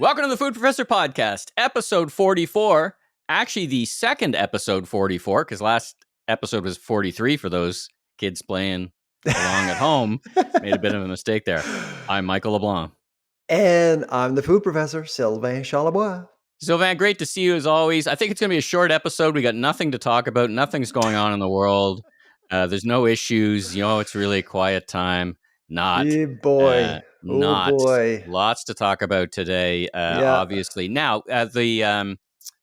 Welcome to the Food Professor Podcast, episode 44. Actually, the second episode 44, because last episode was 43 for those kids playing along at home. Made a bit of a mistake there. I'm Michael LeBlanc. And I'm the food professor, Sylvain Charlebois. Sylvain, great to see you as always. I think it's going to be a short episode. We got nothing to talk about. Nothing's going on in the world. There's no issues. It's really a quiet time. Not. Boy. Boy. Lots to talk about today, obviously. Now, the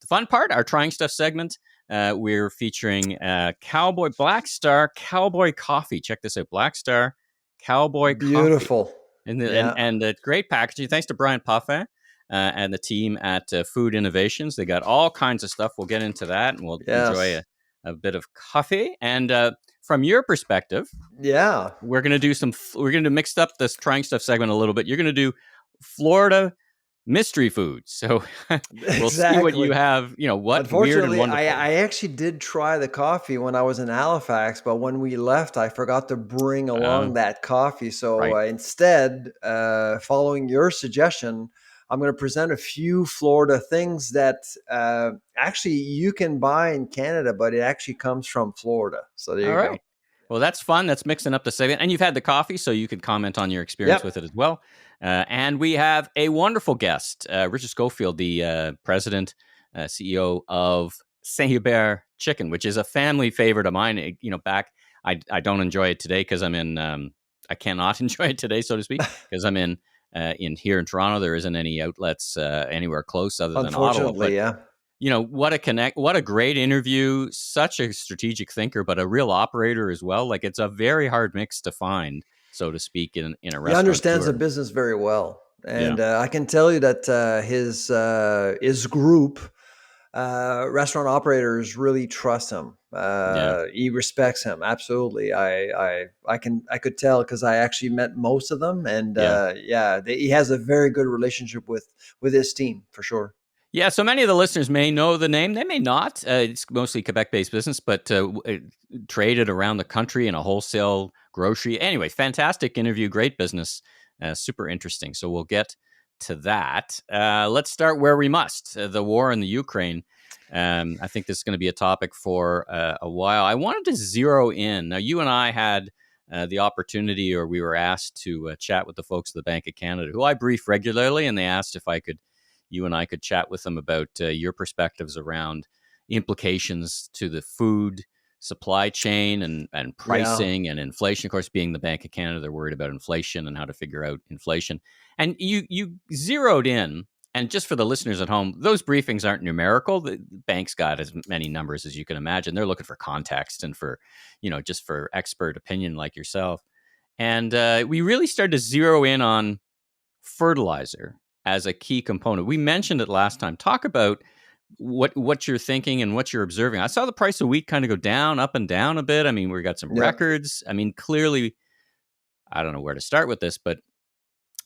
fun part, our Trying Stuff segment, we're featuring Cowboy Black Star Cowboy Coffee. Check this out, Black Star Cowboy Coffee. Beautiful. And the great packaging. Thanks to Brian Puffin and the team at Food Innovations. They got all kinds of stuff. We'll get into that, and we'll enjoy a bit of coffee. And from your perspective, we're going to mix up this Trying Stuff segment a little bit. You're going to do Florida mystery foods. So we'll see what you have, what Unfortunately, weird and wonderful. I actually did try the coffee when I was in Halifax, but when we left, I forgot to bring along that coffee. So instead, following your suggestion, I'm going to present a few Florida things that actually you can buy in Canada, but it actually comes from Florida. So there you go. Well, that's fun. That's mixing up the segment. And you've had the coffee, so you can comment on your experience with it as well. And we have a wonderful guest, Richard Scofield, the president, CEO of St-Hubert Chicken, which is a family favorite of mine. I don't enjoy it today because I'm in. I cannot enjoy it today, so to speak, because I'm in here in Toronto. There isn't any outlets anywhere close other than Ottawa. But, what a great interview. Such a strategic thinker, but a real operator as well. Like, it's a very hard mix to find, so to speak, in a restaurant. He understands the business very well. And I can tell you that his group, restaurant operators, really trust him. He respects him. Absolutely. I could tell because I actually met most of them. And he has a very good relationship with his team, for sure. Yeah, so many of the listeners may know the name. They may not. It's mostly Quebec-based business, but traded around the country in a wholesale grocery. Anyway, fantastic interview, great business, super interesting. So we'll get to that. Let's start where we must, the war in the Ukraine. I think this is going to be a topic for a while. I wanted to zero in. Now, you and I had the opportunity, or we were asked to chat with the folks of the Bank of Canada, who I brief regularly, and they asked if you and I could chat with them about your perspectives around implications to the food supply chain and pricing and inflation. Of course, being the Bank of Canada, they're worried about inflation and how to figure out inflation. And you zeroed in, and just for the listeners at home, those briefings aren't numerical. The bank's got as many numbers as you can imagine. They're looking for context and for, just for expert opinion like yourself. And we really started to zero in on fertilizer as a key component. We mentioned it last time. Talk about what you're thinking and what you're observing. I saw the price of wheat kind of go up and down a bit. I mean, we got some records. I mean, clearly, I don't know where to start with this, but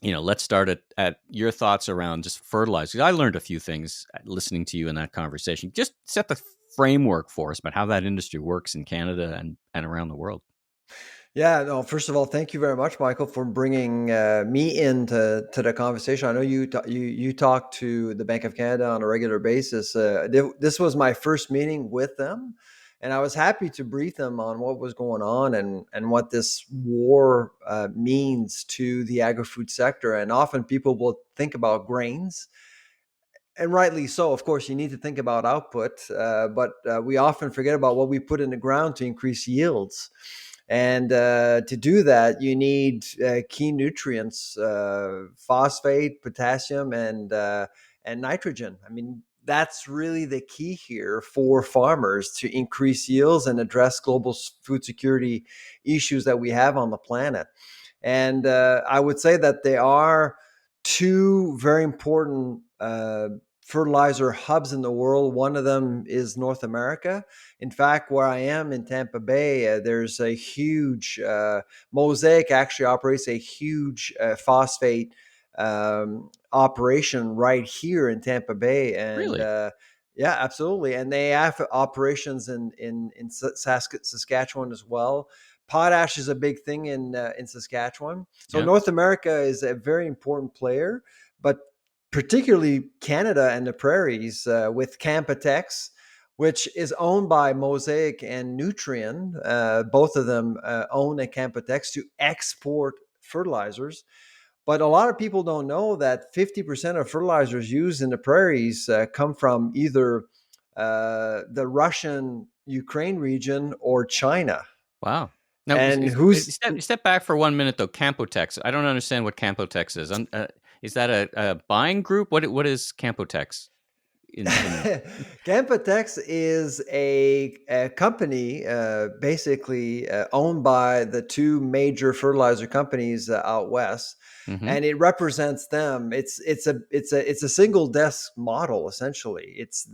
let's start at your thoughts around just fertilizer. I learned a few things listening to you in that conversation. Just set the framework for us about how that industry works in Canada and around the world. Yeah, no, first of all, thank you very much, Michael, for bringing me into the conversation. I know you talk to the Bank of Canada on a regular basis. This was my first meeting with them, and I was happy to brief them on what was going on and what this war means to the agri-food sector. And often people will think about grains, and rightly so. Of course, you need to think about output, but we often forget about what we put in the ground to increase yields. And to do that, you need key nutrients, phosphate, potassium, and nitrogen. I mean, that's really the key here for farmers to increase yields and address global food security issues that we have on the planet. And I would say that there are two very important fertilizer hubs in the world. One of them is North America. In fact, where I am in Tampa Bay, there's a huge Mosaic actually operates a huge phosphate operation right here in Tampa Bay. And really? Yeah, absolutely. And they have operations in Saskatchewan as well. Potash is a big thing in Saskatchewan. So North America is a very important player, but particularly Canada and the prairies, with Canpotex, which is owned by Mosaic and Nutrien. Both of them own a Canpotex to export fertilizers. But a lot of people don't know that 50% of fertilizers used in the prairies come from either the Russian Ukraine region or China. Wow. Now, And who's step back for 1 minute though. Campotex. I don't understand what Campotex is. Is that a buying group? What is Campotex? Canpotex is a company basically owned by the two major fertilizer companies out west, and it represents them. It's a single desk model essentially. Its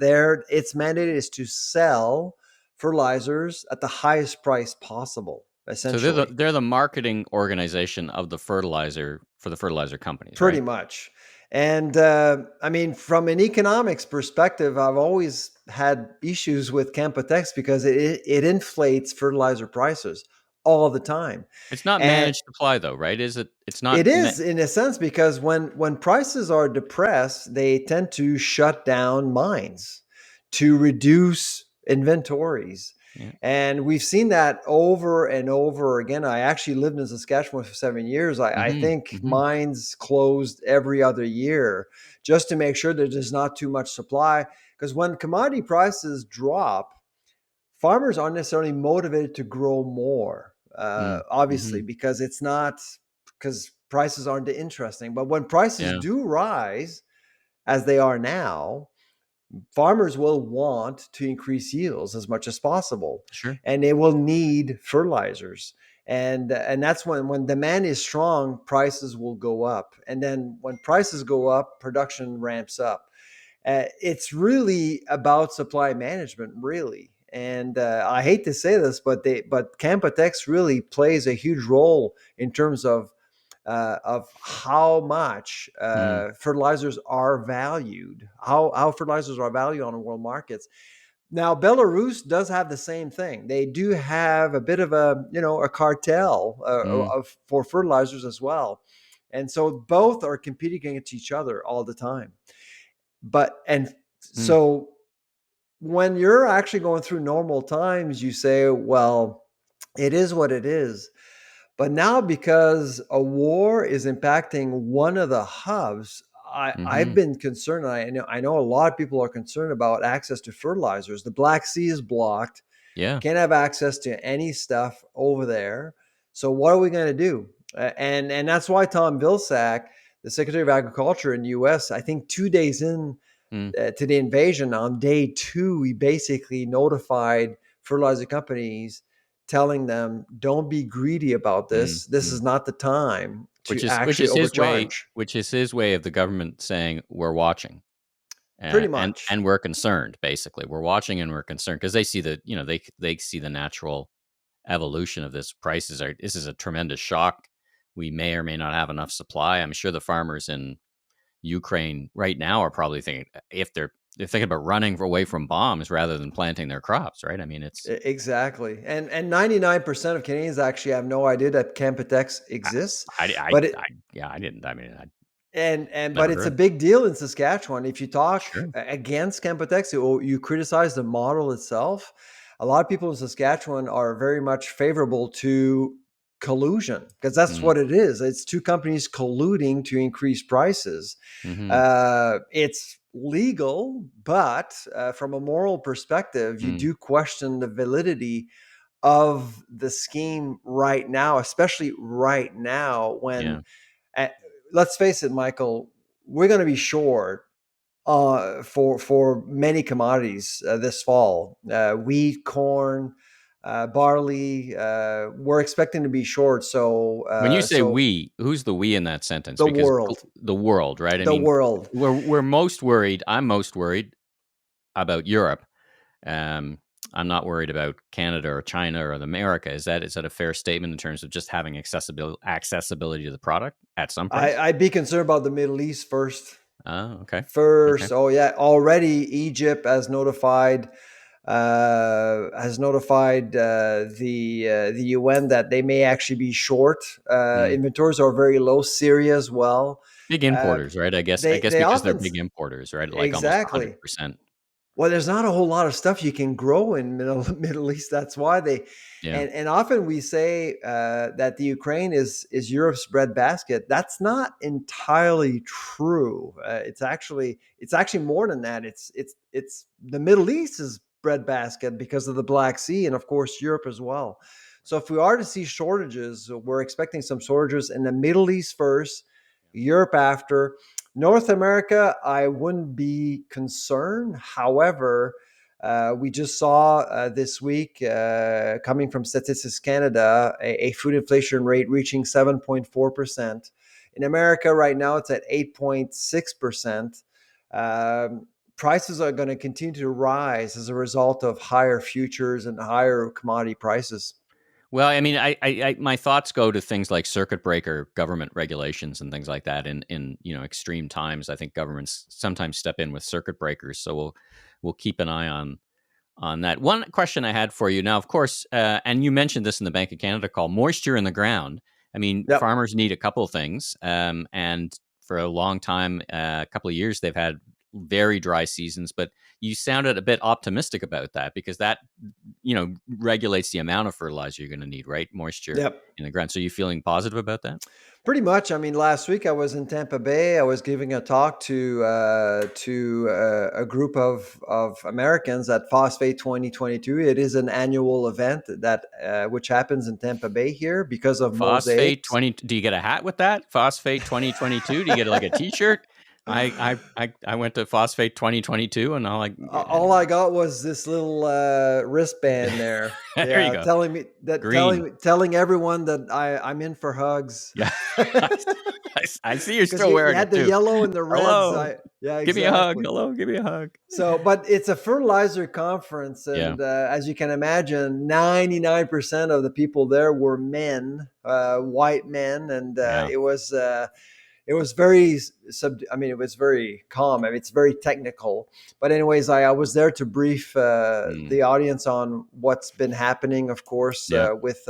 mandate is to sell fertilizers at the highest price possible. So Essentially, they're the marketing organization of the fertilizer for the fertilizer companies, pretty right? much. And I mean, from an economics perspective, I've always had issues with Canpotex because it inflates fertilizer prices all the time. It's not And managed supply though, right? Is it? It's not. it is in a sense because when prices are depressed, they tend to shut down mines to reduce inventories. Yeah. And we've seen that over and over again. I actually lived in Saskatchewan for 7 years. I think mines closed every other year just to make sure that there's not too much supply. Because when commodity prices drop, farmers aren't necessarily motivated to grow more, obviously, because prices aren't interesting. But when prices do rise, as they are now, farmers will want to increase yields as much as possible, Sure. and they will need fertilizers. And that's when demand is strong, prices will go up. And then when prices go up, production ramps up. It's really about supply management, really. And I hate to say this, but Canpotex really plays a huge role in terms of how much fertilizers are valued, how fertilizers are valued on the world markets. Now, Belarus does have the same thing. They do have a bit of a cartel for fertilizers as well, and so both are competing against each other all the time. So when you're actually going through normal times, you say, well, it is what it is. But now, because a war is impacting one of the hubs, I've been concerned. I know a lot of people are concerned about access to fertilizers. The Black Sea is blocked. Yeah. Can't have access to any stuff over there. So what are we going to do? And that's why Tom Vilsack, the Secretary of Agriculture in the U.S., I think 2 days in to the invasion, on day 2, he basically notified fertilizer companies, telling them, don't be greedy about this. This is not the time to actually overcharge. Which is his way of the government saying we're watching. Pretty much. And we're concerned, basically. We're watching and we're concerned because they see they see the natural evolution of this. This is a tremendous shock. We may or may not have enough supply. I'm sure the farmers in Ukraine right now are probably thinking, if they're thinking about running away from bombs rather than planting their crops, right? I mean, it's exactly. And 99% of Canadians actually have no idea that Canpotex exists. I didn't. I mean, but it's a big deal in Saskatchewan. If you talk Sure. against Canpotex, you criticize the model itself. A lot of people in Saskatchewan are very much favorable to collusion, because that's what it is. It's two companies colluding to increase prices. It's legal, but from a moral perspective, you do question the validity of the scheme right now, especially right now when, let's face it, Michael, we're going to be short for many commodities this fall. Wheat, corn, barley. We're expecting to be short. So when you say we, who's the we in that sentence? The because world. The world, right? I the mean, world. We're most worried. I'm most worried about Europe. I'm not worried about Canada or China or America. Is that a fair statement in terms of just having accessibility to the product at some price? I'd be concerned about the Middle East first. Oh, okay. First, okay. Oh yeah, already Egypt has notified the UN that they may actually be short. Inventories are very low. Syria as well. Big Uh, importers, right? I guess they because they're often big importers, right? Like almost exactly. 100%. Well, there's not a whole lot of stuff you can grow in Middle East. That's why they, Yeah. and often we say that the Ukraine is Europe's breadbasket. That's not entirely true. It's actually more than that. It's the Middle East's breadbasket because of the Black Sea and of course Europe as well. So if we are to see shortages, we're expecting some shortages in the Middle East first, Europe after. North America, I wouldn't be concerned. However, we just saw this week, coming from Statistics Canada, a food inflation rate reaching 7.4%. In America, right now, it's at 8.6%. Prices are going to continue to rise as a result of higher futures and higher commodity prices. Well, I mean, my thoughts go to things like circuit breaker government regulations and things like that. In extreme times, I think governments sometimes step in with circuit breakers. So we'll keep an eye on that. One question I had for you now, of course, and you mentioned this in the Bank of Canada call: moisture in the ground. I mean, Yep. farmers need a couple of things, and for a long time, a couple of years, they've had very dry seasons. But you sounded a bit optimistic about that because that regulates the amount of fertilizer you're going to need, right? Moisture Yep. in the ground. So you feeling positive about that? Pretty much. I mean, last week I was in Tampa Bay. I was giving a talk to a group of Americans at Phosphate 2022. It is an annual event that which happens in Tampa Bay here because of Phosphate mosaics. 20. Do you get a hat with that? Phosphate 2022. Do you get like a T-shirt? I went to Phosphate 2022 and I'm like, All I got was this little wristband there. there you Yeah, go. telling me that Green. telling everyone that I'm in for hugs. Yeah. I see you're Because still you wearing had it the too. yellow and the reds. Hello. Yeah, Give me a hug. exactly. Hello. Give me a hug. So, but it's a fertilizer conference, Yeah. and as you can imagine, 99% of the people there were men, white men, and Yeah. it was very I mean, it was very calm. I mean, it's very technical. But anyways, I was there to brief Mm. the audience on what's been happening, of course, Yeah. with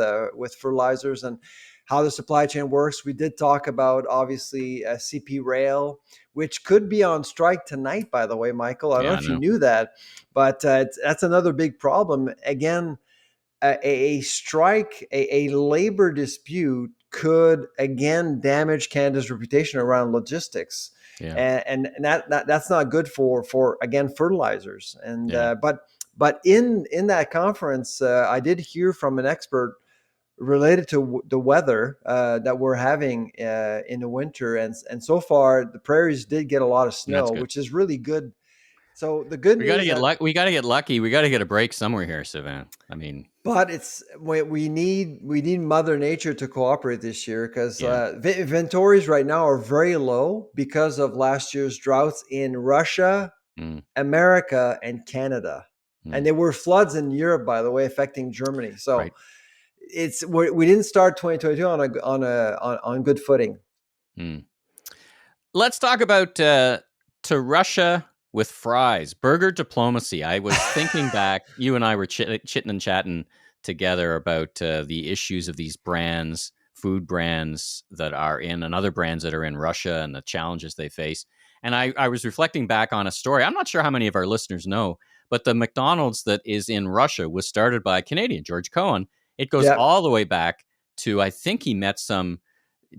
fertilizers and how the supply chain works. We did talk about obviously CP Rail, which could be on strike tonight. By the way, Michael, I don't know Yeah. I if you know. knew that, but that's another big problem. Again, a strike, a labor dispute could again damage Canada's reputation around logistics, Yeah. and that's not good for again fertilizers. And Yeah. but in that conference, I did hear from an expert related to the weather that we're having in the winter, and so far the prairies did get a lot of That's snow, good. which is really good. So the good We got to news get that lucky. We got to get lucky. We got to get a break somewhere here, Savannah. I mean, But it's we need Mother Nature to cooperate this year because yeah. inventories right now are very low because of last year's droughts in Russia, Mm, America, and Canada, and mm, there were floods in Europe, by the way, affecting Germany. So right. we didn't start 2022 on good footing. Mm. Let's talk about to Russia with fries, burger diplomacy. I was thinking back, you and I were chitting and chatting together about the issues of these brands, food brands that are in, and other brands that are in Russia and the challenges they face. And I was reflecting back on a story. I'm not sure how many of our listeners know, but the McDonald's that is in Russia was started by a Canadian, George Cohen. It goes Yeah, all the way back to, I think he met some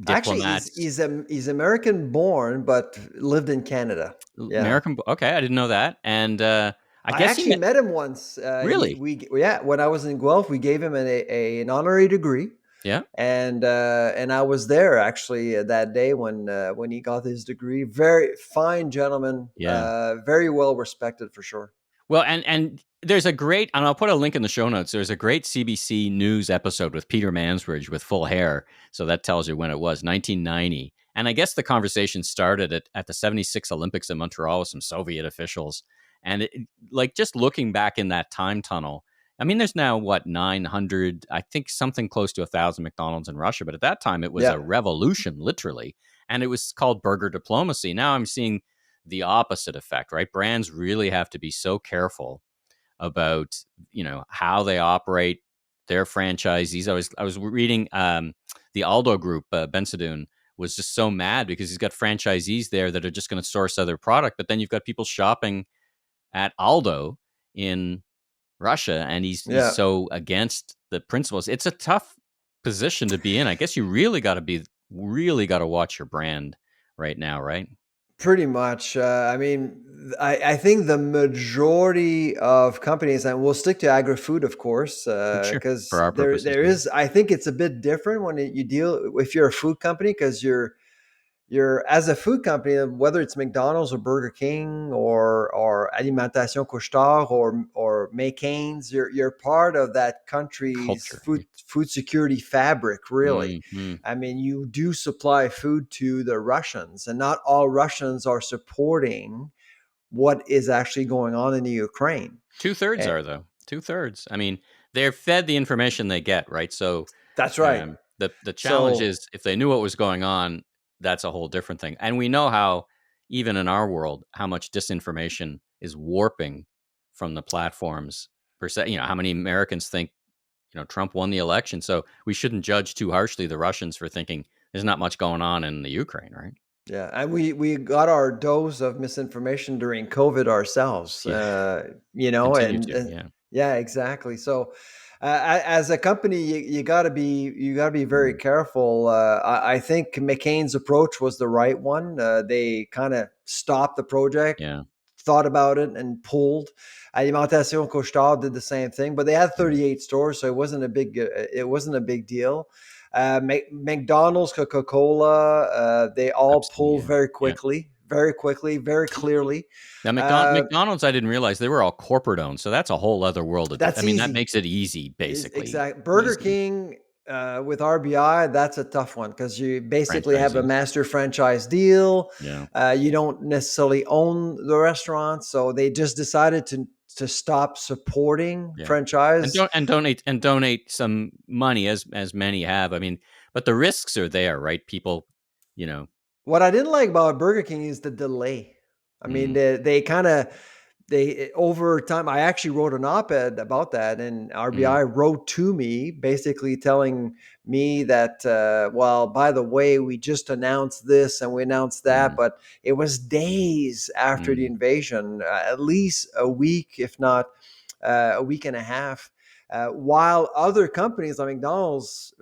actually, diplomats. he's American born but lived in Canada. Yeah. American. Okay, I didn't know that. And I I guess he actually met. met him once. Really? When I was in Guelph, we gave him an honorary degree, Yeah. and I was there actually that day when he got his degree. Very fine gentleman, Yeah. very well respected for sure. Well, and there's a great, and I'll put a link in the show notes. There's a great CBC News episode with Peter Mansbridge with full hair, so that tells you when it was, 1990. And I guess the conversation started at the '76 Olympics in Montreal with some Soviet officials, and like just looking back in that time tunnel. I mean, there's now what 900, I think something close to 1,000 McDonald's in Russia, but at that time it was Yeah, a revolution, literally, and it was called burger diplomacy. Now I'm seeing the opposite effect, right? Brands really have to be so careful about, how they operate their franchisees. I was reading the Aldo Group, Ben Sadoun was just so mad because he's got franchisees there that are just going to source other product. But then you've got people shopping at Aldo in Russia, and he's Yeah. so against the principles. It's a tough position to be in. I guess you really got to watch your brand right now, right? Pretty much. I mean, I think the majority of companies, and we'll stick to agri-food, of course, Sure. For because our purposes, there yeah. is. I think it's a bit different when you deal if you're a food company, because you're as a food company, whether it's McDonald's or Burger King or Alimentation Couche-Tard or McCain's, you're part of that country's Culture. food security fabric, really. Mm-hmm. I mean, you do supply food to the Russians, and not all Russians are supporting what is actually going on in the Ukraine. 2/3 And are, though. 2/3. I mean, they're fed the information they get, right? So that's right. the challenge So is if they knew what was going on, that's a whole different thing. And we know how, even in our world, how much disinformation is warping from the platforms. How many Americans think Trump won the election? So we shouldn't judge too harshly the Russians for thinking there's not much going on in the Ukraine, right? yeah, and we got our dose of misinformation during COVID ourselves, Yeah, continue and to. Yeah. yeah, exactly. So, as a company, you got to be very Mm, careful. I think McCain's approach was the right one. They kind of stopped the project, yeah. thought about it, and pulled. Alimentation Couche-Tard did the same thing, but they had Mm, 38 stores, so it wasn't a big deal. McDonald's, Coca-Cola, they all absolutely. pulled Yeah. Yeah. very quickly, very clearly. Now, Uh, McDonald's, I didn't realize they were all corporate owned, so that's a whole other world of. I that's mean, that easy. makes it easy, Is basically exact. Burger easy. King with RBI, that's a tough one because you basically have a Franchisees. master franchise deal. Yeah, You don't necessarily own the restaurant, so they just decided to stop supporting yeah, franchise. and donate some money as many have. I mean, but the risks are there, right? People, you know, What I didn't like about Burger King is the delay. I mean, mm, they kind of they over time. I actually wrote an op-ed about that, and mm, RBI wrote to me basically telling me that, well, by the way, we just announced this and we announced that, mm, but it was days after the mm, invasion, at least a week, if not a week and a half. While other companies like McDonald's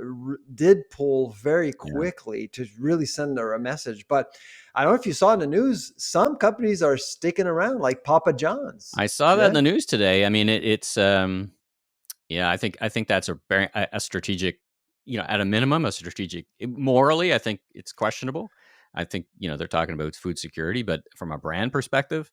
did pull very yeah. quickly to really send a message. But I don't know if you saw in the news, some companies are sticking around, like Papa John's. I saw that in Yeah. the news today. I mean, it's yeah. I think that's a strategic, at a minimum, a strategic. Morally, I think it's questionable. I think they're talking about food security, but from a brand perspective,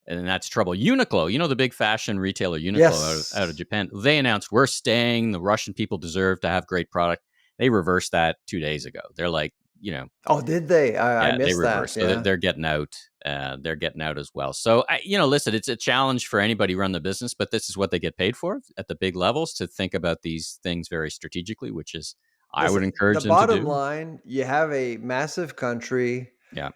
and that's trouble. Uniqlo, the big fashion retailer Uniqlo out of Yes. Japan, they announced we're staying. The Russian people deserve to have great product. They reversed that 2 days ago. They're like, Oh, did they? I yeah, they missed that. reversed. So Yeah. they're getting out. They're getting out as well. So listen, it's a challenge for anybody run the business, but this is what they get paid for at the big levels, to think about these things very strategically, which is I would Listen, the encourage them to bottom do. line, you have a massive country Yeah,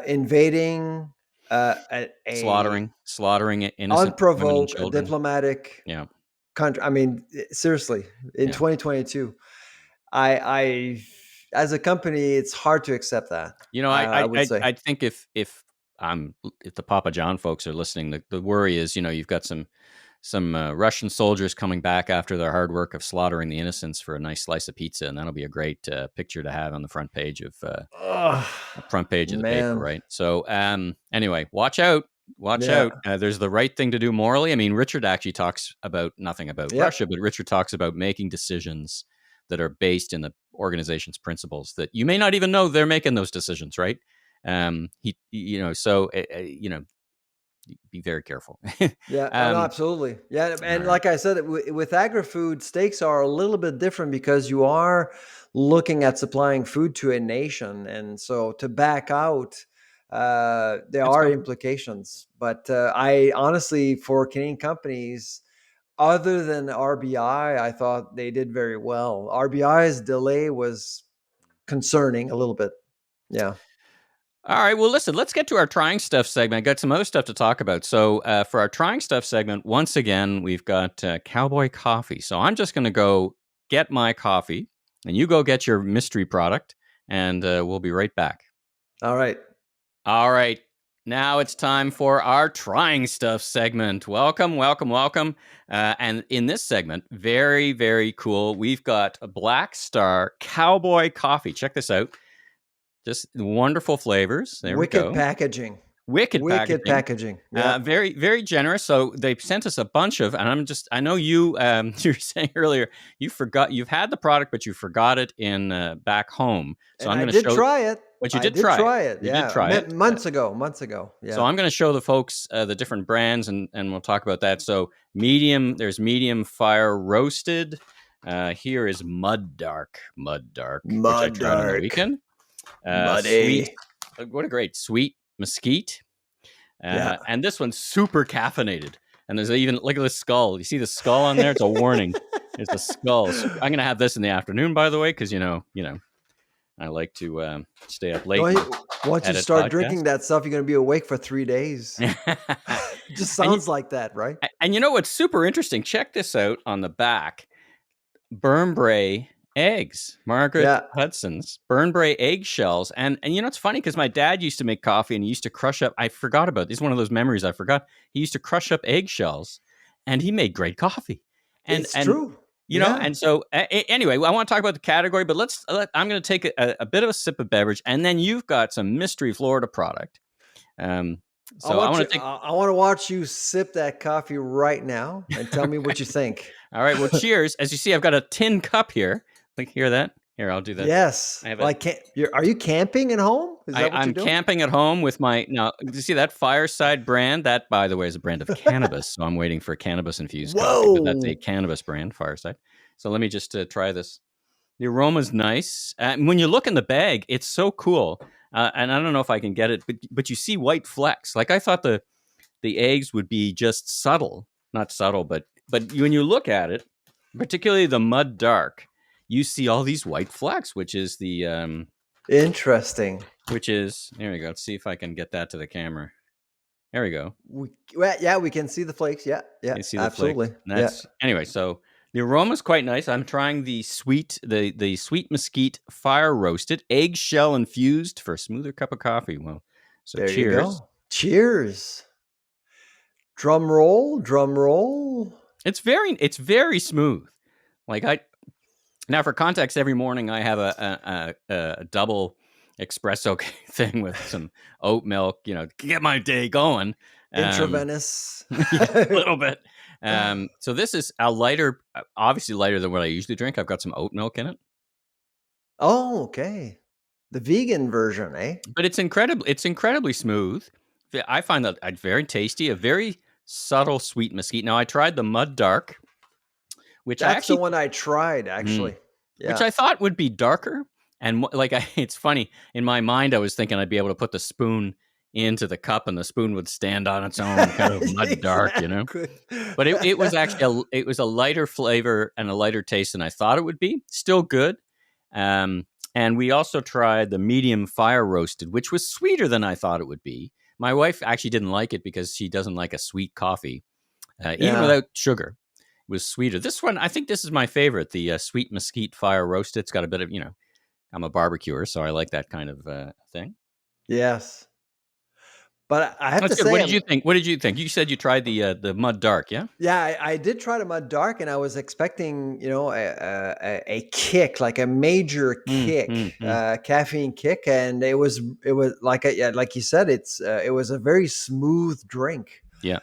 invading a slaughtering innocent women and unprovoked children. diplomatic Yeah, country. I mean, seriously, in yeah. 2022, I as a company, it's hard to accept that. I I I would I say. I think if the Papa John folks are listening, the worry is, you've got some Russian soldiers coming back after their hard work of slaughtering the innocents for a nice slice of pizza, and that'll be a great picture to have on the Oh, front page of the paper, man. right? So anyway, watch out. Watch Yeah. out. There's the right thing to do morally. I mean, Richard actually talks about nothing about Yep. Russia, but Richard talks about making decisions that are based in the organization's principles that you may not even know they're making those decisions, right? So be very careful. Yeah. No, um, absolutely. Yeah. all And right. like I said, with agri-food, stakes are a little bit different because you are looking at supplying food to a nation. And so to back out, there It's are tough. implications. But I honestly, for Canadian companies, other than RBI, I thought they did very well. RBI's delay was concerning a little bit. Yeah. All right. Well, listen, let's get to our trying stuff segment. I got some other stuff to talk about. So, for our trying stuff segment, once again, we've got Cowboy coffee. So, I'm just going to go get my coffee, and you go get your mystery product, and we'll be right back. All right. All right. Now it's time for our trying stuff segment. Welcome, welcome, welcome. And in this segment, very, very cool. We've got a Black Star Cowboy coffee. Check this out. Just wonderful flavors. There we go. Packaging. Wicked packaging. Yeah. Very, very generous. So they sent us a bunch of, and I know you, you were saying earlier, you've had the product, but you forgot it in back home. So and I'm going to show. Try it. But you did try it. You did try it. Months ago. Yeah. So I'm going to show the folks the different brands, and we'll talk about that. So there's medium fire roasted. Here is Mud Dark, which I tried on the weekend. Muddy. Sweet, what a great sweet mesquite. And this one's super caffeinated. And there's even, look at the skull. You see the skull on there? It's a warning. It's a skull. So I'm going to have this in the afternoon, by the way, because, you know, I like to stay up late. Once you start drinking that stuff, you're going to be awake for 3 days. It just sounds like that, right? And you know what's super interesting? Check this out on the back. Burnbrae eggs. Margaret Hudson's Burnbrae eggshells. And you know, it's funny because my dad used to make coffee and he used to crush up. I forgot about this. It's one of those memories I forgot. He used to crush up eggshells and he made great coffee. And it's true. You know, and so anyway, I want to talk about the category, but I'm going to take a bit of a sip of beverage, and then you've got some mystery Florida product. I want to watch you sip that coffee right now and tell me what you think. All right. Well, cheers. As you see, I've got a tin cup here. Like, hear that? Here, I'll do that. Yes. Are you camping at home? Is that what I'm you're doing? camping at home with now, you see that Fireside brand? That, by the way, is a brand of cannabis. So I'm waiting for cannabis-infused coffee. But that's a cannabis brand, Fireside. So let me just try this. The aroma's nice. When you look in the bag, it's so cool. And I don't know if I can get it, but you see white flecks. Like, I thought the eggs would be just subtle. Not subtle, but when you look at it, particularly the Mud Dark, you see all these white flecks, which is the... Interesting. Which is, there we go. Let's see if I can get that to the camera. There we go. We can see the flakes. Yeah, you see the absolutely. Anyway, so the aroma's quite nice. I'm trying the sweet mesquite fire roasted, eggshell infused for a smoother cup of coffee. Well, so there cheers. You go. Cheers. Drum roll. It's very smooth. Like now for context, every morning I have a double espresso thing with some oat milk, you know, to get my day going. Intravenous. A little bit. So this is a lighter, obviously lighter than what I usually drink. I've got some oat milk in it. Oh, okay. The vegan version, eh? But it's incredibly smooth. I find that it's very tasty, a very subtle sweet mesquite. Now I tried the Mud Dark, which that's the one I tried actually. Which I thought would be darker. And it's funny, in my mind, I was thinking I'd be able to put the spoon into the cup and the spoon would stand on its own, kind of Mud Dark, you know. But it was actually it was a lighter flavor and a lighter taste than I thought it would be. Still good. And we also tried the medium fire roasted, which was sweeter than I thought it would be. My wife actually didn't like it because she doesn't like a sweet coffee, even without sugar. It was sweeter. This one, I think this is my favorite, the sweet mesquite fire roasted. It's got a bit of, you know, I'm a barbecuer, so I like that kind of thing. Yes. But I have to say... What did you think? You said you tried the Mud Dark, yeah? Yeah, I did try the Mud Dark, and I was expecting, you know, a kick, like a major kick, caffeine kick, and it was like you said, it was a very smooth drink. Yeah.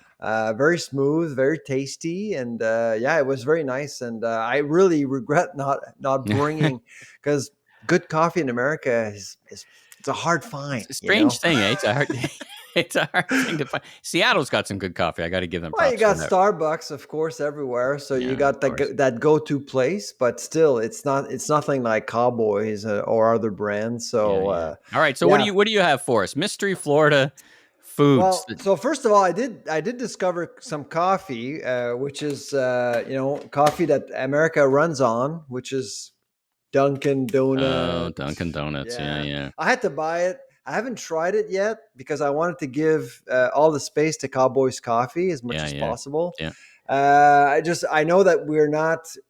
Very smooth, very tasty, and it was very nice. And I really regret not bringing, because good coffee in America is it's a hard find. It's a strange thing, eh? It's a hard thing to find. Seattle's got some good coffee. I got to give them props. Well, you got Starbucks, of course, everywhere. So you got that go-to place, but still, it's nothing like Cowboys or other brands. So all right. So what do you have for us? Mystery Florida foods. Well, so first of all, I did discover some coffee, which is coffee that America runs on, which is Dunkin' Donuts. Oh, Dunkin' Donuts. Yeah. I had to buy it. I haven't tried it yet because I wanted to give all the space to Cowboy's coffee as much as possible. Yeah. I know that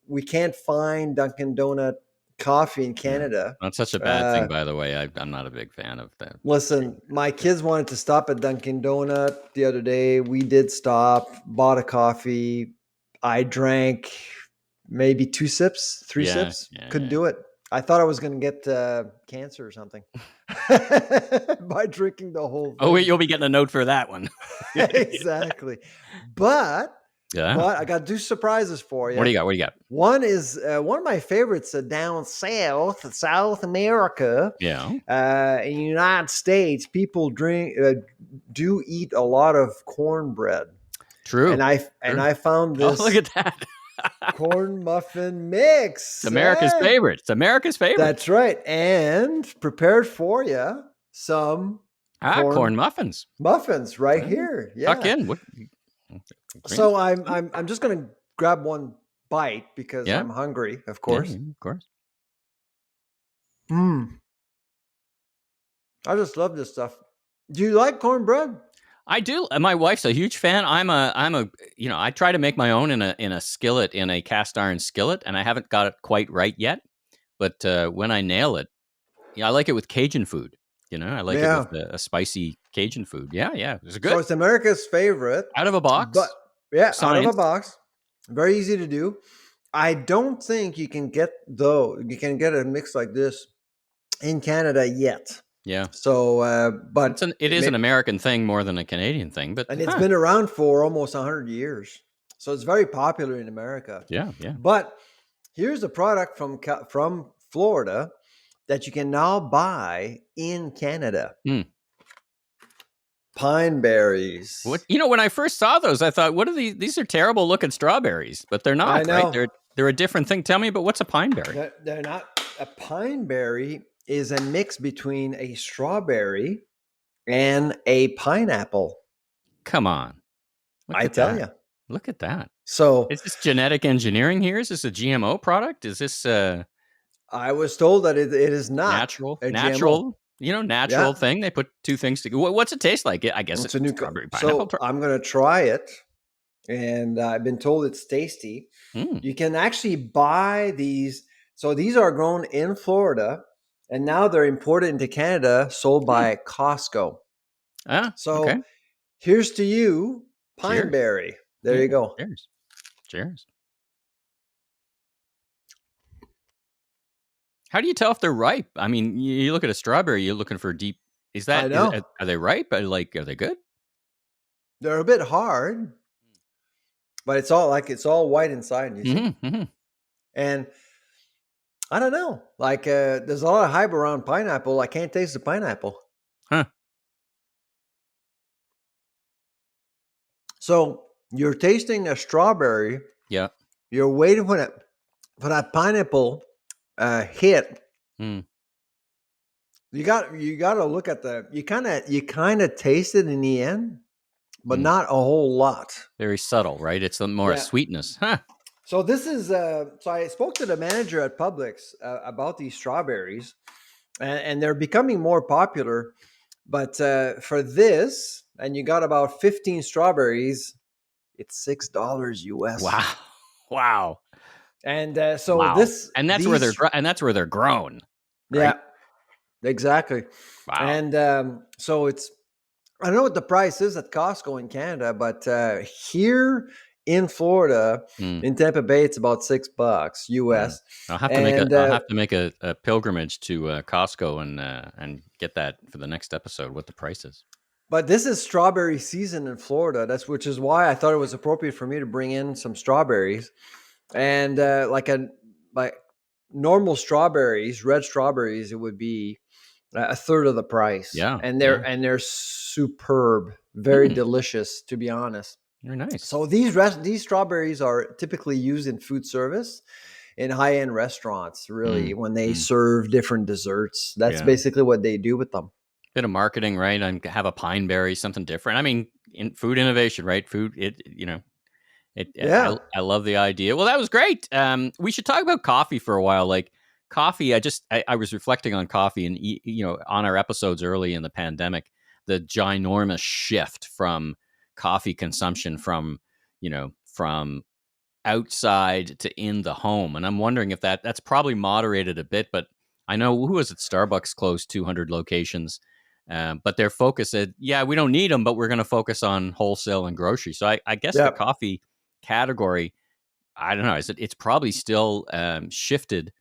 we can't find Dunkin' Donut coffee in Canada. Not such a bad thing, by the way. I'm not a big fan of that. Listen, my kids wanted to stop at Dunkin' Donut the other day. We did stop, bought a coffee. I drank maybe 2 sips, 3 sips. Couldn't do it. I thought I was going to get cancer or something by drinking the whole thing. Oh, wait, you'll be getting a note for that one. Exactly. But I got 2 surprises for you. What do you got? One is one of my favorites down south, South America. Yeah. In the United States, people do eat a lot of cornbread. True. And I found this. Oh, look at that. Corn muffin mix. It's America's favorite. It's America's favorite. That's right. And prepared for you some corn muffins. Muffins right here. Yeah. Tuck in. So I'm just gonna grab one bite because I'm hungry, of course. Yeah, of course. I just love this stuff. Do you like cornbread? I do. My wife's a huge fan. I try to make my own in a skillet, in a cast iron skillet, and I haven't got it quite right yet. But when I nail it, I like it with Cajun food. I like it with a spicy Cajun food. Yeah. It's good. So it's America's favorite. Out of a box. But out of a box. Very easy to do. I don't think you can get a mix like this in Canada yet. Yeah. So, but it is an American thing more than a Canadian thing, and it's been around for almost 100 years, so it's very popular in America. Yeah. But here's a product from Florida that you can now buy in Canada. Pine berries. What? When I first saw those, I thought, what are these? These are terrible looking strawberries, but they're not. I know. Right? They're a different thing. Tell me about what's a pine berry? They're not. A pine berry is a mix between a strawberry and a pineapple. Come on. I tell you. Look at that. So is this genetic engineering here? Is this a GMO product? Is this I was told that it is not natural thing. They put 2 things together. What's it taste like? I guess it's a new strawberry pineapple. So I'm going to try it. And I've been told it's tasty. You can actually buy these. So these are grown in Florida, and now they're imported into Canada, sold by Costco. Here's to you, pine berry. There you go. Cheers. How do you tell if they're ripe? I mean, you look at a strawberry, you're looking for deep. Are they ripe? Are they good? They're a bit hard, but it's all white inside. You see? And I don't know. There's a lot of hype around pineapple. I can't taste the pineapple. Huh. So you're tasting a strawberry. Yeah. You're waiting for that pineapple hit. You got to look at you kind of taste it in the end, but not a whole lot. Very subtle, right? It's more a sweetness. Huh. So this is so I spoke to the manager at Publix about these strawberries, and they're becoming more popular. But for this, and you got about 15 strawberries, it's $6 US. Wow. And that's where they're grown. Right? Yeah, exactly. Wow. And so I don't know what the price is at Costco in Canada, but here in Florida, in Tampa Bay, it's about $6 US. I'll have to make a pilgrimage to Costco and get that for the next episode. What the price is. But this is strawberry season in Florida. Which is why I thought it was appropriate for me to bring in some strawberries, and like normal strawberries, red strawberries, it would be a third of the price. Yeah, and they're superb, very delicious, to be honest. Very nice. So these strawberries are typically used in food service, in high-end restaurants, really, when they serve different desserts. That's basically what they do with them. Bit of marketing, right? And have a pine berry, something different. I mean, in food innovation, right? I love the idea. Well, that was great. We should talk about coffee for a while. Like coffee, I was reflecting on coffee and, on our episodes early in the pandemic, the ginormous shift from coffee consumption from outside to in the home. And I'm wondering if that's probably moderated a bit, but I know, who was it? Starbucks closed 200 locations. But their focus said, yeah, we don't need them, but we're going to focus on wholesale and grocery. So I guess the Yeah. coffee category, I don't know, it's probably still shifted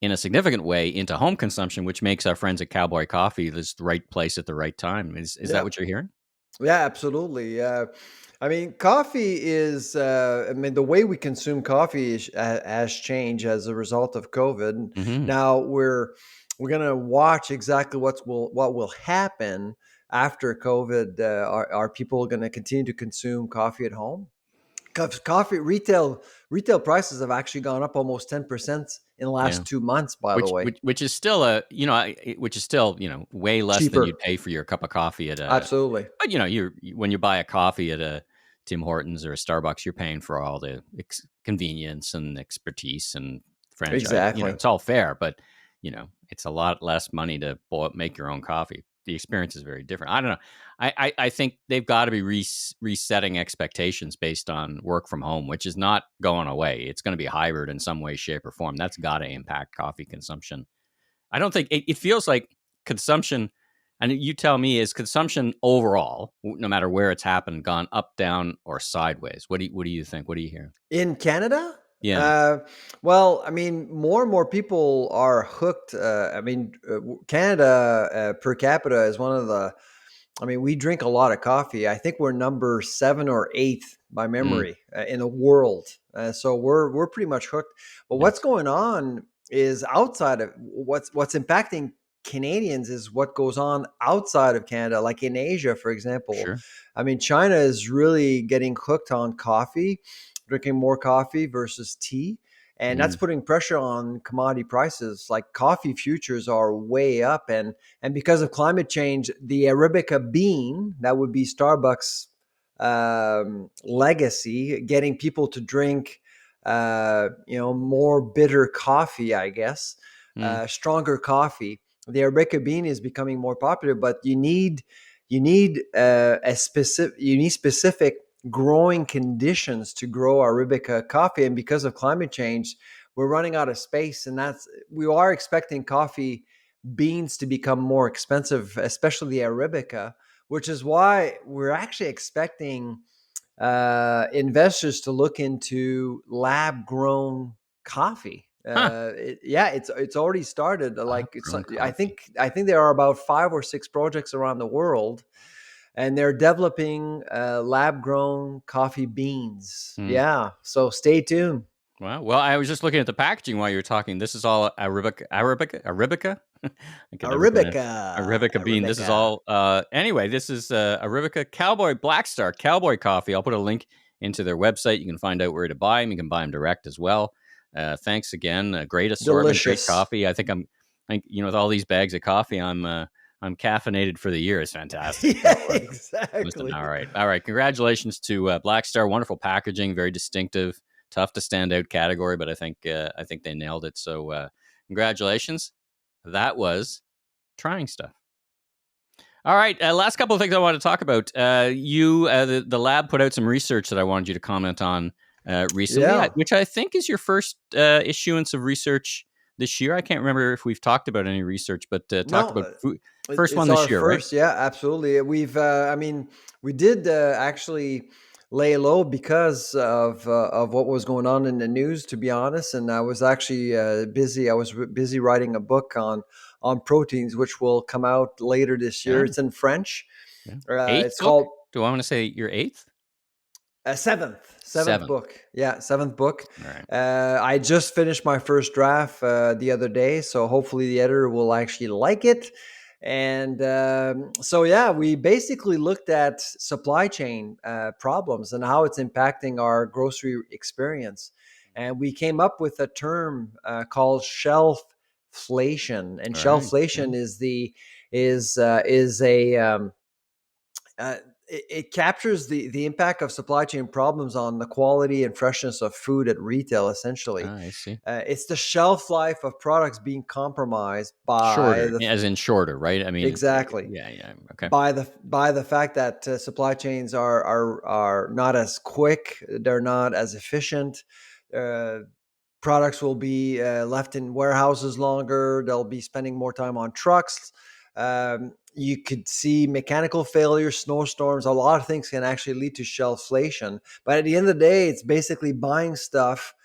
in a significant way into home consumption, which makes our friends at Cowboy Coffee the right place at the right time. Is that Yeah. what you're hearing? Yeah, absolutely. I mean, coffee is, I mean, the way we consume coffee has changed as a result of COVID. Mm-hmm. Now we're going to watch exactly what will happen after COVID. Are people going to continue to consume coffee at home? Coffee retail prices have actually gone up almost 10% in the Yeah. last 2 months. By the Which, way, which which is still which is still way less than you'd cheaper. pay for your cup of coffee at a. Absolutely, But when you buy a coffee at a Tim Hortons or a Starbucks, you're paying for all the convenience and expertise and franchise. exactly. It's all fair, but it's a lot less money to make your own coffee. The experience is very different. I don't know. I think they've got to be resetting expectations based on work from home, which is not going away. It's going to be hybrid in some way, shape, or form. That's got to impact coffee consumption. I don't think it feels like consumption, and you tell me, is consumption overall, no matter where it's happened, gone up, down, or sideways? What do you think? What do you hear? In Canada? Yeah. Uh, well, I mean, more and more people are hooked. I mean, Canada per capita is one of the. I mean, we drink a lot of coffee. I think we're number 7 or 8 by Mm, memory in the world. So we're pretty much hooked. But yeah. what's going on is outside of what's impacting Canadians is what goes on outside of Canada, like in Asia, for example. Sure. I mean, China is really getting hooked on coffee, drinking more coffee versus tea. And that's Mm, putting pressure on commodity prices. Like coffee futures are way up, and because of climate change, the Arabica bean, that would be Starbucks' legacy, getting people to drink, more bitter coffee, I guess, mm. stronger coffee. The Arabica bean is becoming more popular, but you need specific growing conditions to grow Arabica coffee, and because of climate change, we're running out of space, and we are expecting coffee beans to become more expensive, especially the Arabica, which is why we're actually expecting investors to look into lab grown coffee. Huh. It's already started. Like Grown I coffee. think I think there are about 5 or 6 projects around the world, and they're developing lab grown coffee beans. Hmm. Yeah, so stay tuned. Well, I was just looking at the packaging while you were talking. This is all Arabica. I can never pronounce Arabica bean. This is Arabica. all. Anyway, this is Arabica Cowboy Black Star Cowboy Coffee. I'll put a link into their website. You can find out where to buy them. You can buy them direct as well. Thanks again. Great assortment, great Delicious. coffee. I think with all these bags of coffee, I'm caffeinated for the year. It's fantastic. Yeah, Listen, exactly. all right. Congratulations to Black Star. Wonderful packaging, very distinctive. Tough to stand out category, but I think they nailed it. So congratulations. That was trying stuff. All right, last couple of things I want to talk about. The lab put out some research that I wanted you to comment on recently, Yeah. which I think is your first issuance of research this year. I can't remember if we've talked about any research, but talked No, about food. First it's one this our year, right? first. Yeah, absolutely. I mean, we did actually lay low because of what was going on in the news, to be honest. And I was actually busy. I was busy writing a book on proteins, which will come out later this year. Yeah, It's in French. yeah. Eighth It's book? called Do I want to say your eighth? seventh Seventh. book. Yeah, seventh book. All right. I just finished my first draft the other day, so hopefully the editor will actually like it. And so, yeah, we basically looked at supply chain problems and how it's impacting our grocery experience. And we came up with a term called shelflation. And All right. Yeah. shelflation is a uh, it captures the impact of supply chain problems on the quality and freshness of food at retail. Essentially, I see. it's the shelf life of products being compromised by Shorter, the as in shorter, right? I mean, exactly yeah. Okay. by the fact that supply chains are not as quick, they're not as efficient. Uh, Products will be left in warehouses longer. They'll be spending more time on trucks. You could see mechanical failures, snowstorms. A lot of things can actually lead to shelflation. But at the end of the day, it's basically buying stuff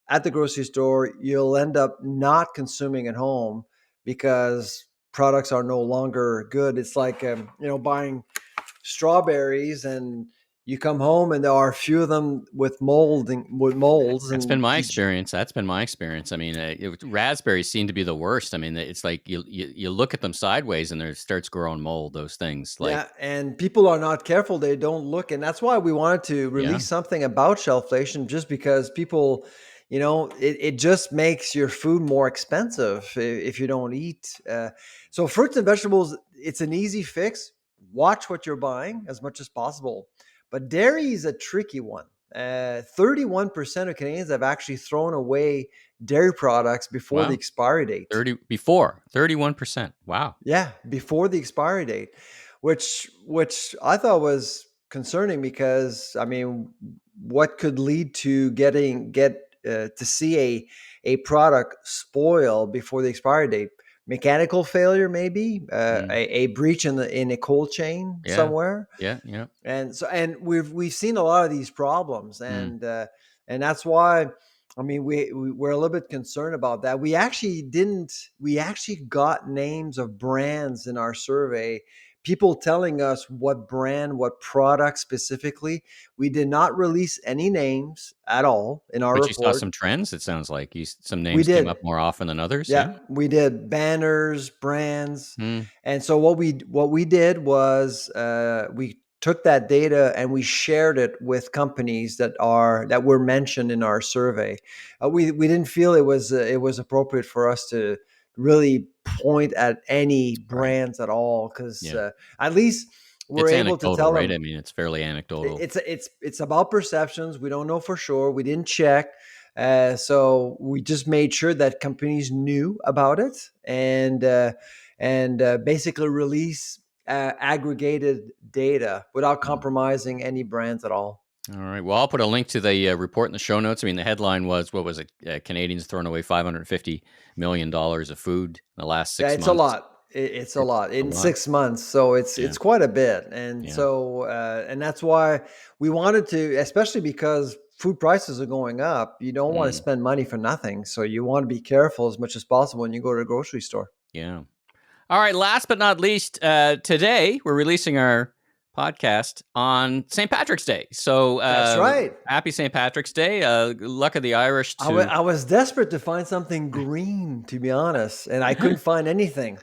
at the grocery store. You'll end up not consuming at home because products are no longer good. It's like buying strawberries, and you come home and there are a few of them with molds, That's been and my you experience. That's been my experience. I mean, raspberries seem to be the worst. I mean, it's like you look at them sideways and there starts growing mold. Those things, like, yeah, and people are not careful. They don't look, and that's why we wanted to yeah, release something about shelflation, just because people, it just makes your food more expensive if you don't eat. So fruits and vegetables, it's an easy fix. Watch what you're buying as much as possible. But dairy is a tricky one. 31% of Canadians have actually thrown away dairy products before the wow, expiry date. 31%. Wow. Yeah, before the expiry date, which I thought was concerning, because I mean, what could lead to to see a product spoil before the expiry date? Mechanical failure, maybe Mm, a breach in a cold chain yeah, somewhere. yeah. And we've seen a lot of these problems, Mm, and that's why, I mean, we're a little bit concerned about that. We actually got names of brands in our survey, people telling us what brand, what product specifically. We did not release any names at all in our but you saw report. some trends. It sounds like some We names came up did. more often than others. Yeah, Yeah. we did banners, brands, Mm, and so what we did was we took that data and we shared it with companies that were mentioned in our survey. We didn't feel it was appropriate for us to really point at any right. brands at all, because Yeah. at least we're It's able to anecdotal, tell right? them I mean, it's fairly anecdotal. it's about perceptions. We don't know for sure. We didn't check. So we just made sure that companies knew about it, and basically release aggregated data without Mm. compromising any brands at all. All right. Well, I'll put a link to the report in the show notes. I mean, the headline was, what was it? Canadians throwing away $550 million of food in the last Yeah, 6 months. It's a It's lot a in lot. 6 months, so Yeah. it's quite a bit, and Yeah. so and that's why we wanted to, especially because food prices are going up. You don't want to Mm, spend money for nothing, so you want to be careful as much as possible when you go to the grocery store. yeah. All right. Last but not least, today we're releasing our podcast on St. Patrick's Day. So That's right. happy St. Patrick's Day. Luck of the Irish to. I was desperate to find something green, to be honest, and I couldn't find anything.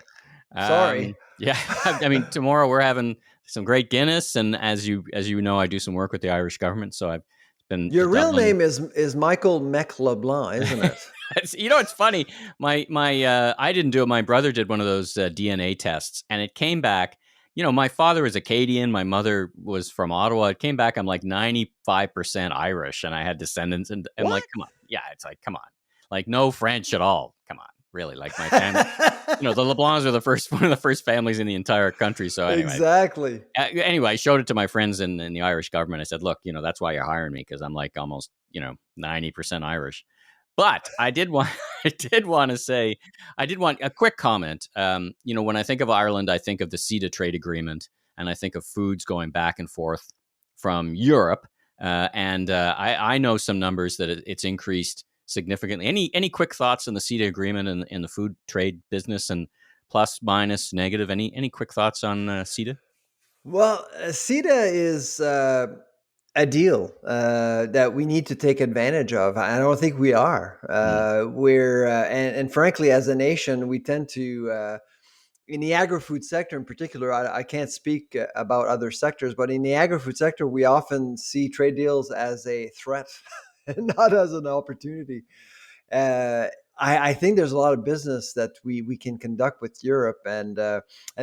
Sorry. Yeah. I mean, tomorrow we're having some great Guinness, and as you know, I do some work with the Irish government, so I've been to Your real Dublin. name is Michael Mec LeBlanc, isn't it? It's funny. My I didn't do it. My brother did one of those DNA tests, and it came back. My father was Acadian. My mother was from Ottawa. It came back. I'm like 95% Irish, and I had descendants. And I'm like, What? come on, yeah. It's like, come on, like no French at all. Come on, really? Like my family. The LeBlancs are the first one of the first families in the entire country. So anyway, Exactly. I showed it to my friends in the Irish government. I said, look, that's why you're hiring me, because I'm like almost 90% Irish. But I did want I did want a quick comment. When I think of Ireland, I think of the CETA trade agreement, and I think of foods going back and forth from Europe. And I know some numbers that it's increased significantly. Any quick thoughts on the CETA agreement and in the food trade business, and plus, minus, negative? Any quick thoughts on CETA? Well, CETA is a deal that we need to take advantage of. I don't think we are. Mm, And frankly, as a nation, we tend to, in the agri-food sector in particular, I can't speak about other sectors, but in the agri-food sector, we often see trade deals as a threat, not as an opportunity. Uh, I think there's a lot of business that we can conduct with Europe, and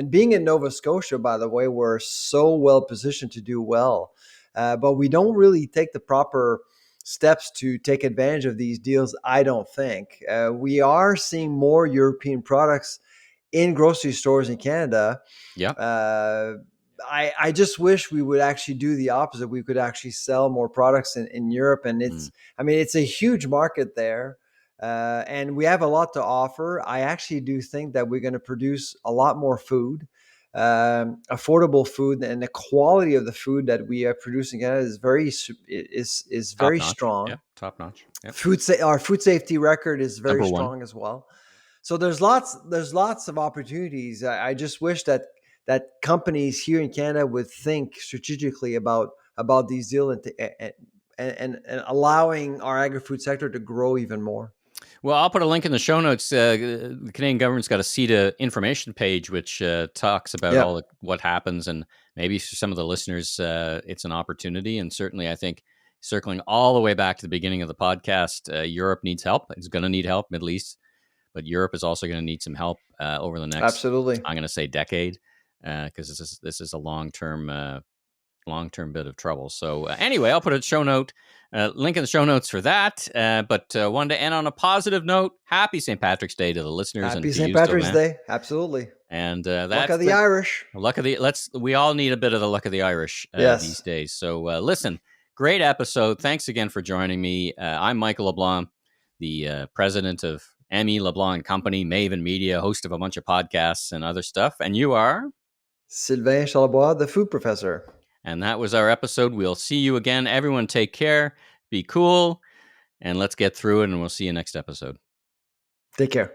being in Nova Scotia, by the way, we're so well positioned to do well, but we don't really take the proper steps to take advantage of these deals. I don't think we are seeing more European products in grocery stores in Canada. Yeah. I just wish we would actually do the opposite. We could actually sell more products in Europe, and it's a huge market there. And we have a lot to offer. I actually do think that we're going to produce a lot more food, affordable food, and the quality of the food that we are producing is very Top notch. strong. Yeah, top notch. Yep. Our food safety record is very Number one. strong as well. So there's lots of opportunities. I just wish that companies here in Canada would think strategically about these deals and allowing our agri-food sector to grow even more. Well, I'll put a link in the show notes. The Canadian government's got a CETA information page, which talks about what happens, and maybe for some of the listeners, it's an opportunity. And certainly, I think circling all the way back to the beginning of the podcast, Europe needs help. It's going to need help, Middle East, but Europe is also going to need some help over the next, absolutely, I'm going to say decade, because this is a long-term bit of trouble. So anyway, I'll put a show note, link in the show notes for that. But wanted to end on a positive note. Happy St. Patrick's Day to the listeners. Happy St. Patrick's Day. Absolutely. And that's luck of the Irish. We all need a bit of the luck of the Irish these days. So listen, great episode. Thanks again for joining me. I'm Michael LeBlanc, the president of M.E. LeBlanc & Company, Maven Media, host of a bunch of podcasts and other stuff. And you are? Sylvain Charlebois, the food professor. And that was our episode. We'll see you again. Everyone take care, be cool, and let's get through it, and we'll see you next episode. Take care.